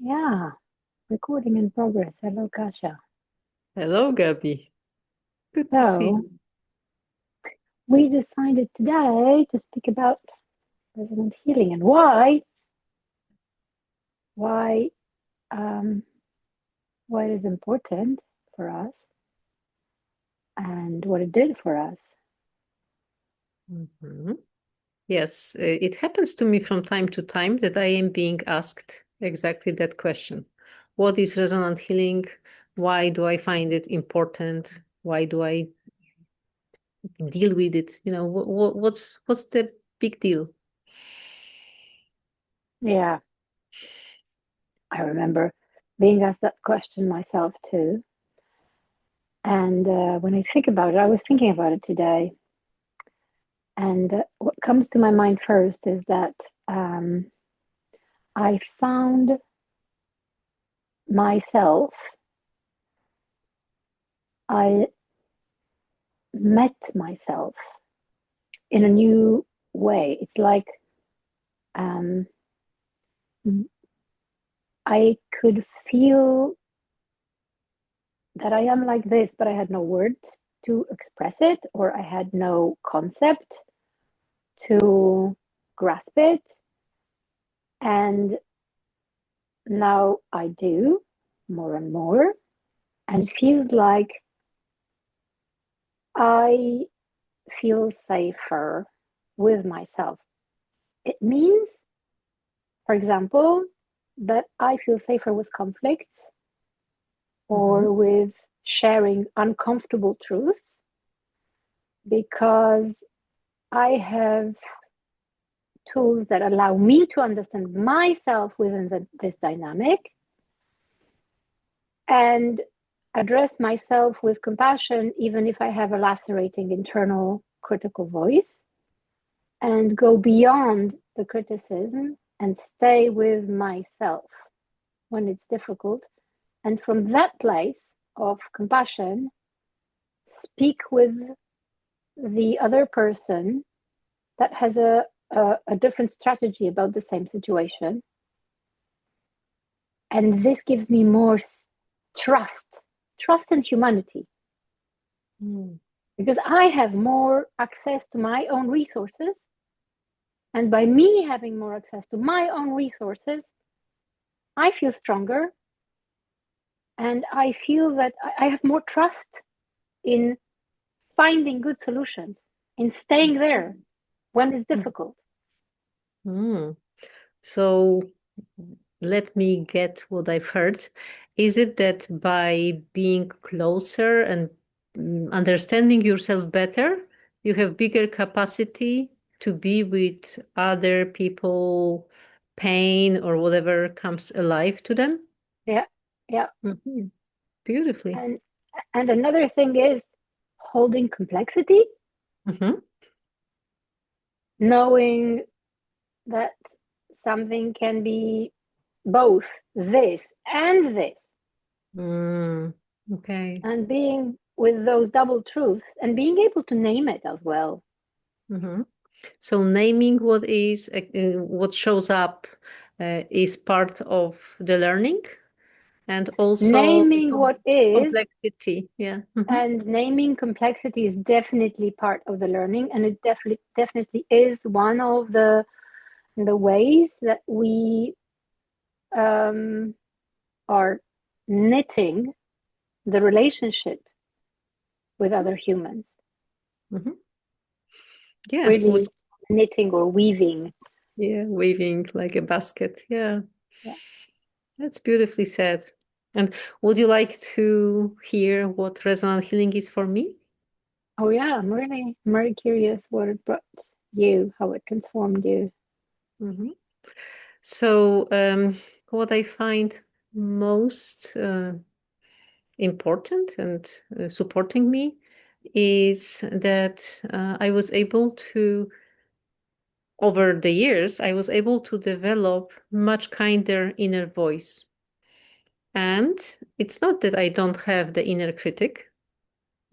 Yeah, recording in progress. Hello, Kasia. Hello, Gabi. Good to see So, you. we decided today to speak about resonant healing and why, um, why it is important for us and what it did for us. Mhm. Yes, it happens to me from time to time that I am being asked exactly that question. What is resonant healing? Why do I find it important? Why do I deal with it? What's the big deal? Yeah, I remember being asked that question myself too. And when I think about it, I was thinking about it today. And what comes to my mind first is that um, I found myself, I met myself in a new way. It's like um, I could feel that I am like this, but I had no words to express it, or I had no concept to grasp it. And now I do more and more. And it feels like I feel safer with myself. It means, for example, that I feel safer with conflicts Hmm. or with sharing uncomfortable truths because I have tools that allow me to understand myself within this dynamic and address myself with compassion, even if I have a lacerating internal critical voice, and go beyond the criticism and stay with myself when it's difficult. And from that place of compassion, speak with the other person that has a different strategy about the same situation. And this gives me more trust, trust in humanity, Mm. because I have more access to my own resources. And by me having more access to my own resources, I feel stronger and I feel that I have more trust in finding good solutions, in staying there when it's difficult. Mm. So let me get what I've heard. Is it that by being closer and understanding yourself better, you have bigger capacity to be with other people, pain or whatever comes alive to them? Yeah, yeah. Mhm. Beautifully. And another thing is holding complexity, Hmm. knowing that something can be both this and this, Mm, okay. and being with those double truths and being able to name it as well. Hmm. So naming what shows up is part of the learning. And also the Naming what is complexity. Yeah. Hmm. and naming complexity is definitely part of the learning, and it definitely is one of the ways that we um, are knitting the relationship with other humans. Hmm. Yeah. Really knitting or weaving. Yeah. Weaving like a basket. Yeah. Yeah. That's beautifully said. And would you like to hear what resonant healing is for me? Oh yeah, I'm really curious what it brought you, how it transformed you. Hmm. So, what I find most important and supporting me is that I was able to, over the years, I was able to develop much kinder inner voice. And it's not that I don't have the inner critic,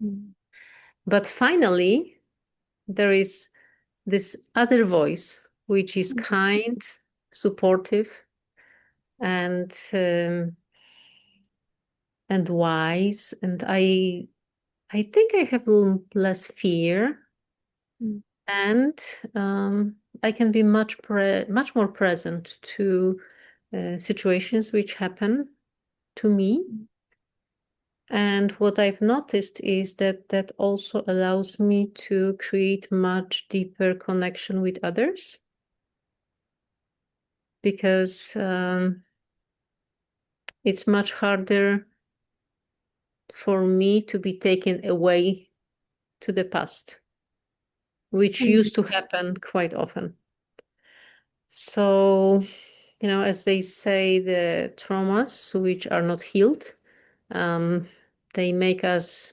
Mm. but finally, there is this other voice, which is Mhm. kind, supportive, and wise, and I think I have a little less fear, and I can be much more present to situations which happen to me. And what I've noticed is that that also allows me to create much deeper connection with others, because it's much harder for me to be taken away to the past, which used to happen quite often. So, as they say, the traumas which are not healed, they make us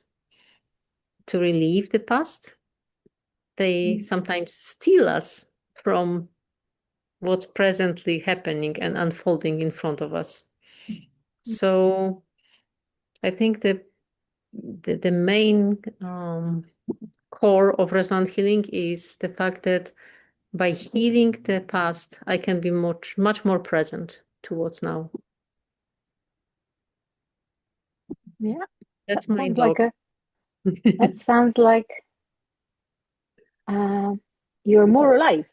to relieve the past. They sometimes steal us from what's presently happening and unfolding in front of us. So I think the main core of resonant healing is the fact that by healing the past, I can be much more present to what's now. Yeah, That's my dog. That sounds like you're more alive.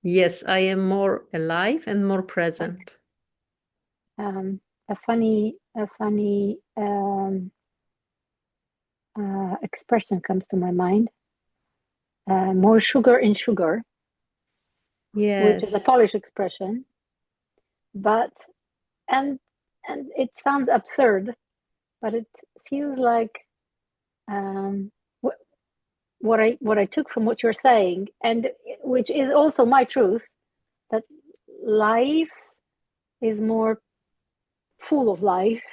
Yes, I am more alive and more present. A funny expression comes to my mind. More sugar in sugar. Yes. Which is a Polish expression, but and it sounds absurd, but it feels like what I took from what you're saying, and which is also my truth, that life is more full of life,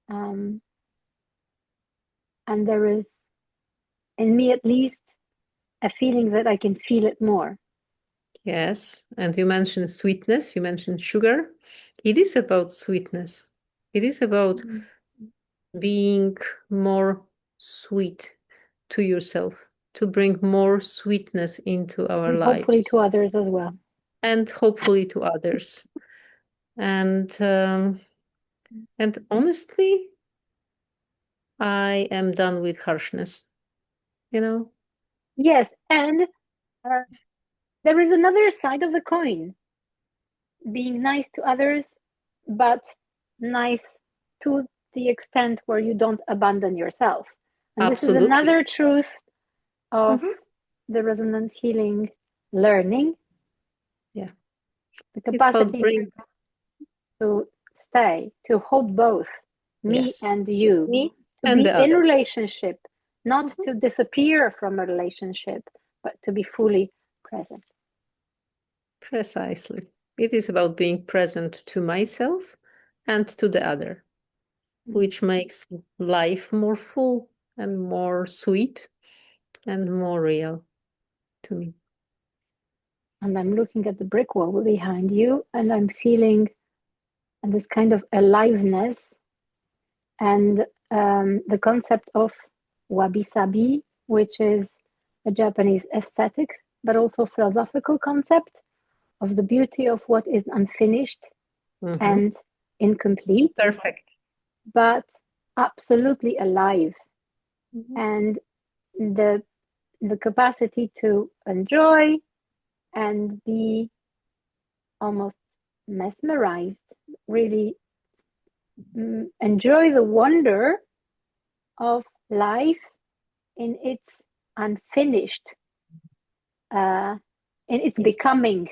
and there is, in me at least, a feeling that I can feel it more. Yes, and you mentioned sweetness, you mentioned sugar. It is about sweetness. It is about being more sweet to yourself, to bring more sweetness into our And lives. Hopefully to others as well. And hopefully to others. And honestly, I am done with harshness, Yes, and there is another side of the coin. Being nice to others, but nice to the extent where you don't abandon yourself. And Absolutely. This is another truth of the resonant healing learning. Yeah. The capacity to stay, to hold both me and you, to be in relationship, not to disappear from a relationship, but to be fully present. Precisely. It is about being present to myself and to the other, which makes life more full and more sweet and more real to me. And I'm looking at the brick wall behind you, and I'm feeling this kind of aliveness, and the concept of wabi-sabi, which is a Japanese aesthetic, but also philosophical concept of the beauty of what is unfinished and incomplete. Perfect. But absolutely alive. And the capacity to enjoy and be almost mesmerized, really enjoy the wonder of life in its unfinished, in its becoming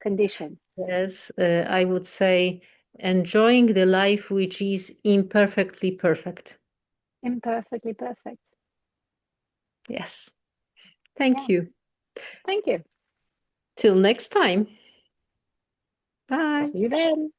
condition. Yes, I would say enjoying the life which is imperfectly perfect. Imperfectly perfect. Yes. Thank you. Thank you. Till next time. Bye. See you then.